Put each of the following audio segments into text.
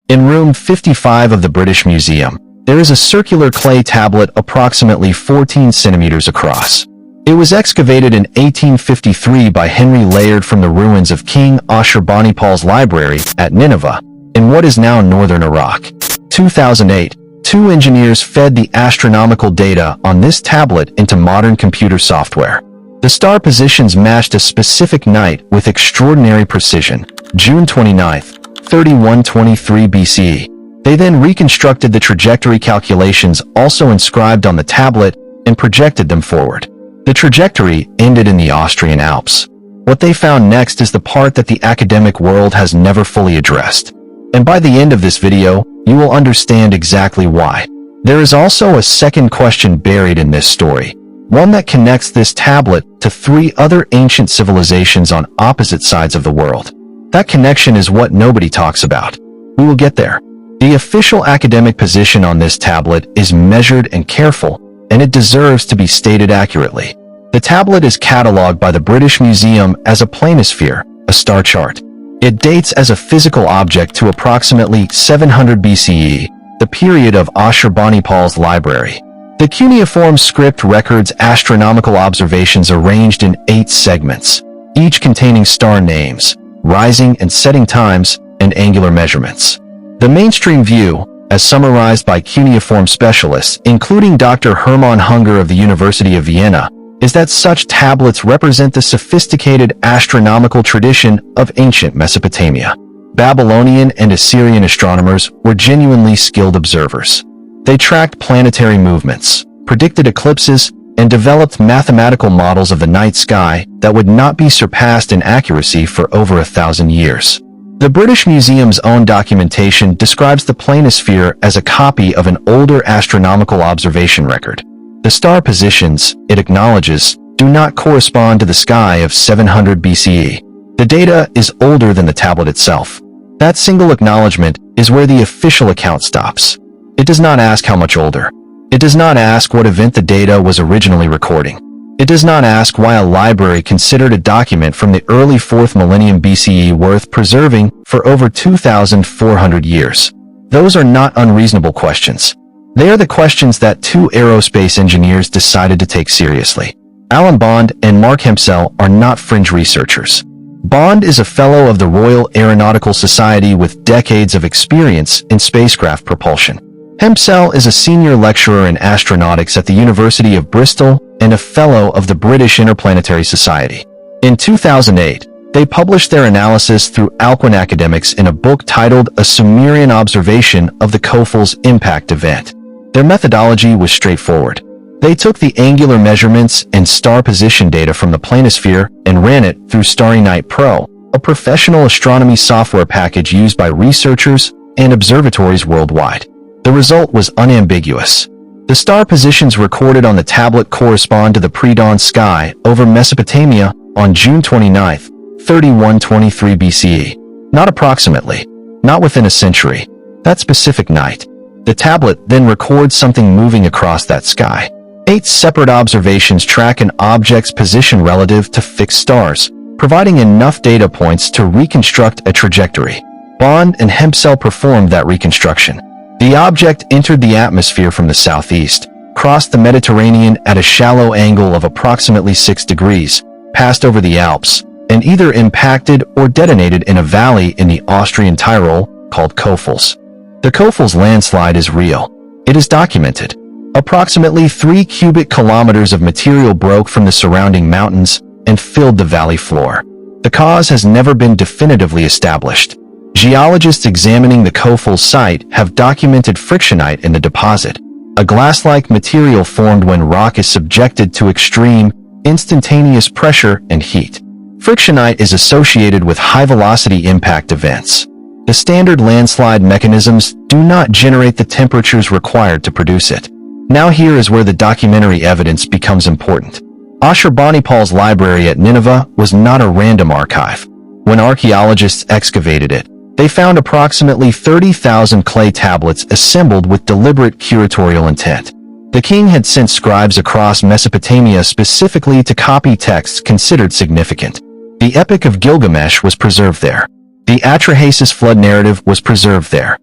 In room 55 of the British Museum, there is a circular clay tablet approximately 14 centimeters across. It was excavated in 1853 by Henry Layard from the ruins of King Ashurbanipal's library at Nineveh, in what is now northern Iraq. 2008, two engineers fed the astronomical data on this tablet into modern computer software. The star positions matched a specific night with extraordinary precision, June 29, 3123 BCE. They then reconstructed the trajectory calculations also inscribed on the tablet and projected them forward. The trajectory ended in the Austrian Alps. What they found next is the part that the academic world has never fully addressed. And by the end of this video, you will understand exactly why. There is also a second question buried in this story, one that connects this tablet to three other ancient civilizations on opposite sides of the world. That connection is what nobody talks about. We will get there. The official academic position on this tablet is measured and careful, and it deserves to be stated accurately. The tablet is catalogued by the British Museum as a planisphere, a star chart. It dates as a physical object to approximately 700 BCE, the period of Ashurbanipal's library. The cuneiform script records astronomical observations arranged in 8 segments, each containing star names, rising and setting times, and angular measurements. The mainstream view, as summarized by cuneiform specialists, including Dr. Hermann Hunger of the University of Vienna, is that such tablets represent the sophisticated astronomical tradition of ancient Mesopotamia. Babylonian and Assyrian astronomers were genuinely skilled observers. They tracked planetary movements, predicted eclipses, and developed mathematical models of the night sky that would not be surpassed in accuracy for over 1,000 years. The British Museum's own documentation describes the planisphere as a copy of an older astronomical observation record. The star positions, it acknowledges, do not correspond to the sky of 700 BCE. The data is older than the tablet itself. That single acknowledgement is where the official account stops. It does not ask how much older. It does not ask what event the data was originally recording. It does not ask why a library considered a document from the early 4th millennium BCE worth preserving for over 2,400 years. Those are not unreasonable questions. They are the questions that two aerospace engineers decided to take seriously. Alan Bond and Mark Hempsell are not fringe researchers. Bond is a fellow of the Royal Aeronautical Society with decades of experience in spacecraft propulsion. Hempsell is a senior lecturer in astronautics at the University of Bristol and a fellow of the British Interplanetary Society. In 2008, they published their analysis through Alcuin Academics in a book titled A Sumerian Observation of the Khufu's Impact Event. Their methodology was straightforward. They took the angular measurements and star position data from the planisphere and ran it through Starry Night Pro, a professional astronomy software package used by researchers and observatories worldwide. The result was unambiguous. The star positions recorded on the tablet correspond to the pre-dawn sky over Mesopotamia on June 29, 3123 BCE. Not approximately, not within a century, that specific night. The tablet then records something moving across that sky. 8 separate observations track an object's position relative to fixed stars, providing enough data points to reconstruct a trajectory. Bond and Hempsell performed that reconstruction. The object entered the atmosphere from the southeast, crossed the Mediterranean at a shallow angle of approximately 6 degrees, passed over the Alps, and either impacted or detonated in a valley in the Austrian Tyrol called Khufu's. The Khufu's landslide is real. It is documented. Approximately 3 cubic kilometers of material broke from the surrounding mountains and filled the valley floor. The cause has never been definitively established. Geologists examining the Khufu's site have documented frictionite in the deposit, a glass-like material formed when rock is subjected to extreme, instantaneous pressure and heat. Frictionite is associated with high-velocity impact events. The standard landslide mechanisms do not generate the temperatures required to produce it. Now here is where the documentary evidence becomes important. Ashurbanipal's library at Nineveh was not a random archive. When archaeologists excavated it, they found approximately 30,000 clay tablets assembled with deliberate curatorial intent. The king had sent scribes across Mesopotamia specifically to copy texts considered significant. The Epic of Gilgamesh was preserved there. The Atrahasis flood narrative was preserved there.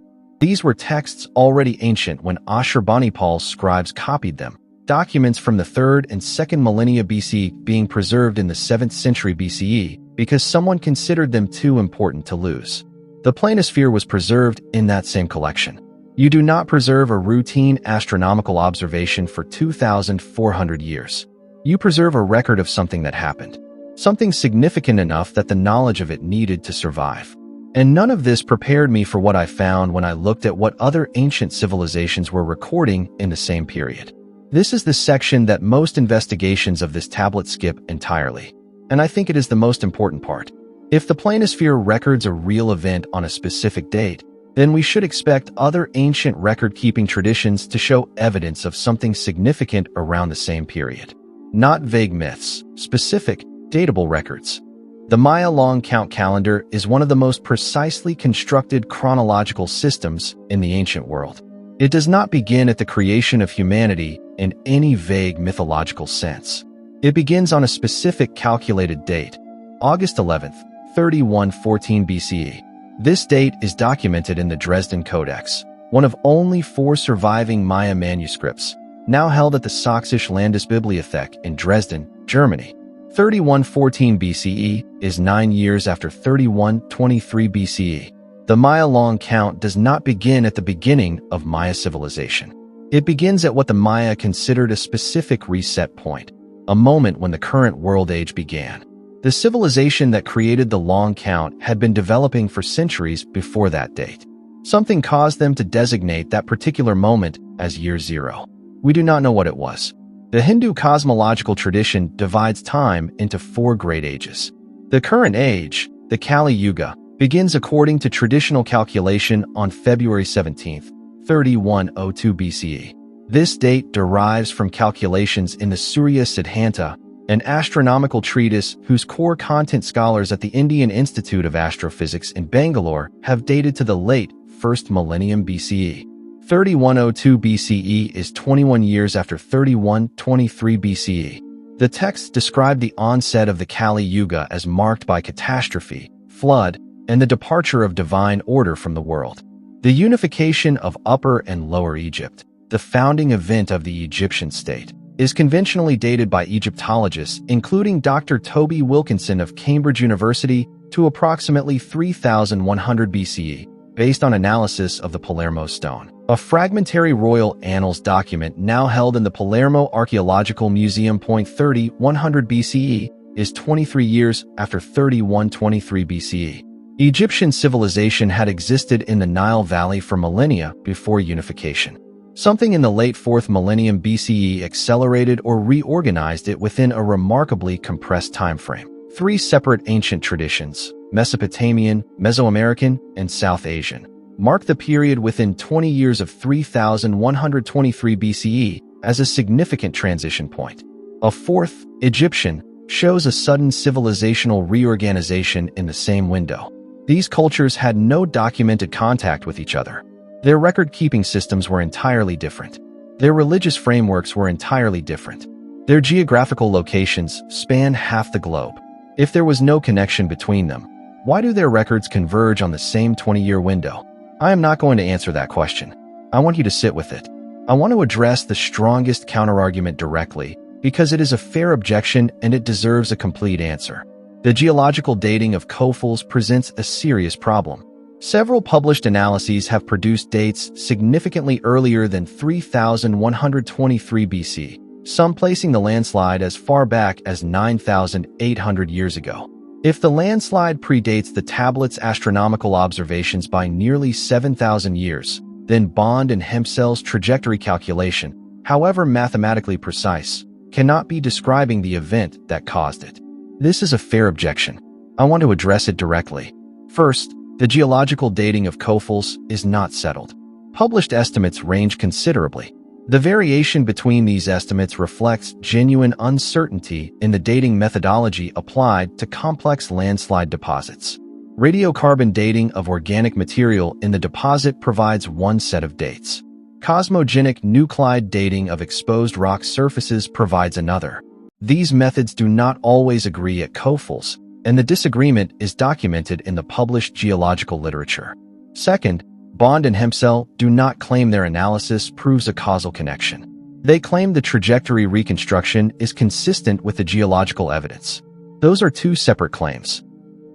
These were texts already ancient when Ashurbanipal's scribes copied them, documents from the 3rd and 2nd millennia BC being preserved in the 7th century BCE because someone considered them too important to lose. The planisphere was preserved in that same collection. You do not preserve a routine astronomical observation for 2,400 years. You preserve a record of something that happened, something significant enough that the knowledge of it needed to survive. And none of this prepared me for what I found when I looked at what other ancient civilizations were recording in the same period. This is the section that most investigations of this tablet skip entirely, and I think it is the most important part. If the planisphere records a real event on a specific date, then we should expect other ancient record-keeping traditions to show evidence of something significant around the same period. Not vague myths, specific, datable records. The Maya long count calendar is one of the most precisely constructed chronological systems in the ancient world. It does not begin at the creation of humanity in any vague mythological sense. It begins on a specific calculated date, August 11th, 3114 BCE. This date is documented in the Dresden Codex, one of only 4 surviving Maya manuscripts, now held at the Sächsische Landesbibliothek in Dresden, Germany. 3114 BCE is 9 years after 3123 BCE. The Maya long count does not begin at the beginning of Maya civilization. It begins at what the Maya considered a specific reset point, a moment when the current world age began. The civilization that created the long count had been developing for centuries before that date. Something caused them to designate that particular moment as year 0. We do not know what it was. The Hindu cosmological tradition divides time into 4 great ages. The current age, the Kali Yuga, begins according to traditional calculation on February 17th, 3102 BCE. This date derives from calculations in the Surya Siddhanta, an astronomical treatise whose core content scholars at the Indian Institute of Astrophysics in Bangalore have dated to the late 1st millennium BCE. 3102 BCE is 21 years after 3123 BCE. The texts describe the onset of the Kali Yuga as marked by catastrophe, flood, and the departure of divine order from the world. The unification of Upper and Lower Egypt, the founding event of the Egyptian state, is conventionally dated by Egyptologists, including Dr. Toby Wilkinson of Cambridge University, to approximately 3100 BCE, based on analysis of the Palermo stone. A fragmentary royal annals document now held in the Palermo Archaeological Museum. 3100 BCE is 23 years after 3123 BCE. Egyptian civilization had existed in the Nile Valley for millennia before unification. Something in the late 4th millennium BCE accelerated or reorganized it within a remarkably compressed time frame. 3 separate ancient traditions, Mesopotamian, Mesoamerican, and South Asian, mark the period within 20 years of 3123 BCE as a significant transition point. A 4th, Egyptian, shows a sudden civilizational reorganization in the same window. These cultures had no documented contact with each other. Their record-keeping systems were entirely different. Their religious frameworks were entirely different. Their geographical locations span half the globe. If there was no connection between them, why do their records converge on the same 20-year window? I am not going to answer that question. I want you to sit with it. I want to address the strongest counterargument directly because it is a fair objection and it deserves a complete answer. The geological dating of Kofels presents a serious problem. Several published analyses have produced dates significantly earlier than 3123 BC, some placing the landslide as far back as 9,800 years ago. If the landslide predates the tablet's astronomical observations by nearly 7,000 years, then Bond and Hempsel's trajectory calculation, however mathematically precise, cannot be describing the event that caused it. This is a fair objection. I want to address it directly. First, the geological dating of Kofels is not settled. Published estimates range considerably. The variation between these estimates reflects genuine uncertainty in the dating methodology applied to complex landslide deposits. Radiocarbon dating of organic material in the deposit provides one set of dates. Cosmogenic nuclide dating of exposed rock surfaces provides another. These methods do not always agree at Kofels, and the disagreement is documented in the published geological literature. Second, Bond and Hempsell do not claim their analysis proves a causal connection. They claim the trajectory reconstruction is consistent with the geological evidence. Those are two separate claims.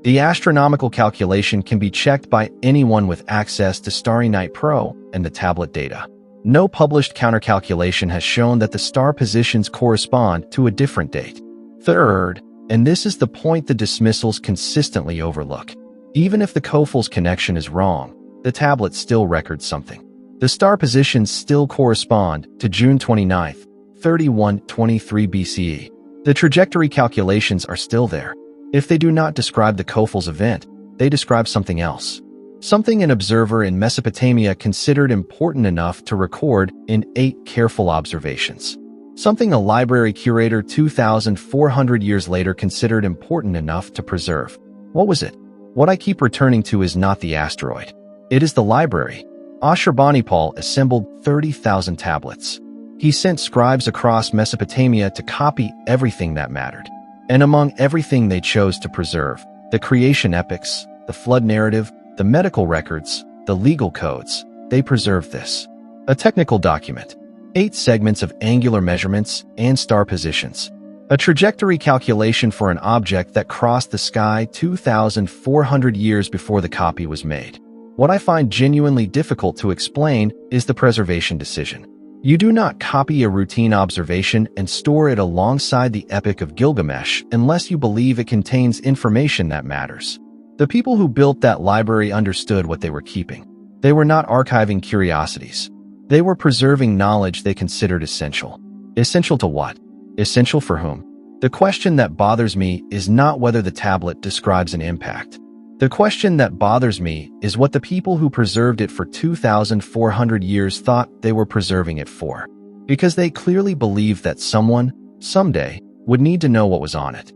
The astronomical calculation can be checked by anyone with access to Starry Night Pro and the tablet data. No published countercalculation has shown that the star positions correspond to a different date. Third, and this is the point the dismissals consistently overlook, even if the Kofels connection is wrong, the tablet still records something. The star positions still correspond to June 29th, 3123 BCE. The trajectory calculations are still there. If they do not describe the Kofels event, they describe something else. Something an observer in Mesopotamia considered important enough to record in 8 careful observations. Something a library curator 2,400 years later considered important enough to preserve. What was it? What I keep returning to is not the asteroid. It is the library. Ashurbanipal assembled 30,000 tablets. He sent scribes across Mesopotamia to copy everything that mattered. And among everything they chose to preserve, the creation epics, the flood narrative, the medical records, the legal codes, they preserved this. A technical document, 8 segments of angular measurements and star positions. A trajectory calculation for an object that crossed the sky 2,400 years before the copy was made. What I find genuinely difficult to explain is the preservation decision. You do not copy a routine observation and store it alongside the Epic of Gilgamesh unless you believe it contains information that matters. The people who built that library understood what they were keeping. They were not archiving curiosities. They were preserving knowledge they considered essential. Essential to what? Essential for whom? The question that bothers me is not whether the tablet describes an impact. The question that bothers me is what the people who preserved it for 2,400 years thought they were preserving it for. Because they clearly believed that someone, someday, would need to know what was on it.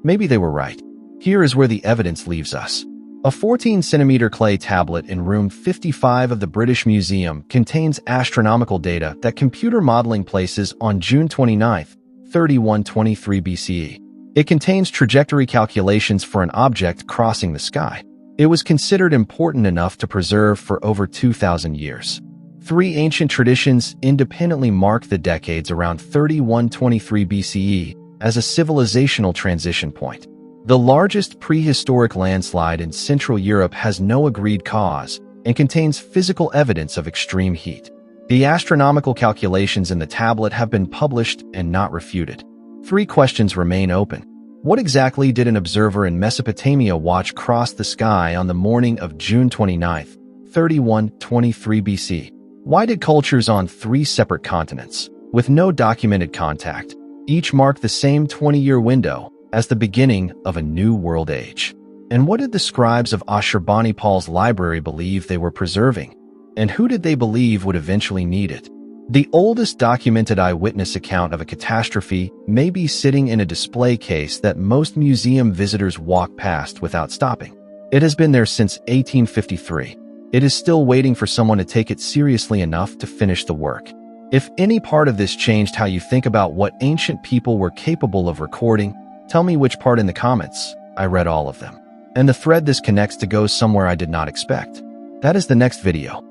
Maybe they were right. Here is where the evidence leaves us. A 14-centimeter clay tablet in room 55 of the British Museum contains astronomical data that computer modeling places on June 29, 3123 BCE. It contains trajectory calculations for an object crossing the sky. It was considered important enough to preserve for over 2,000 years. 3 ancient traditions independently mark the decades around 3123 BCE as a civilizational transition point. The largest prehistoric landslide in Central Europe has no agreed cause and contains physical evidence of extreme heat. The astronomical calculations in the tablet have been published and not refuted. 3 questions remain open. What exactly did an observer in Mesopotamia watch cross the sky on the morning of June 29, 3123 BC? Why did cultures on 3 separate continents, with no documented contact, each mark the same 20-year window as the beginning of a new world age? And what did the scribes of Ashurbanipal's library believe they were preserving? And who did they believe would eventually need it? The oldest documented eyewitness account of a catastrophe may be sitting in a display case that most museum visitors walk past without stopping. It has been there since 1853. It is still waiting for someone to take it seriously enough to finish the work. If any part of this changed how you think about what ancient people were capable of recording, tell me which part in the comments. I read all of them. And the thread this connects to goes somewhere I did not expect. That is the next video.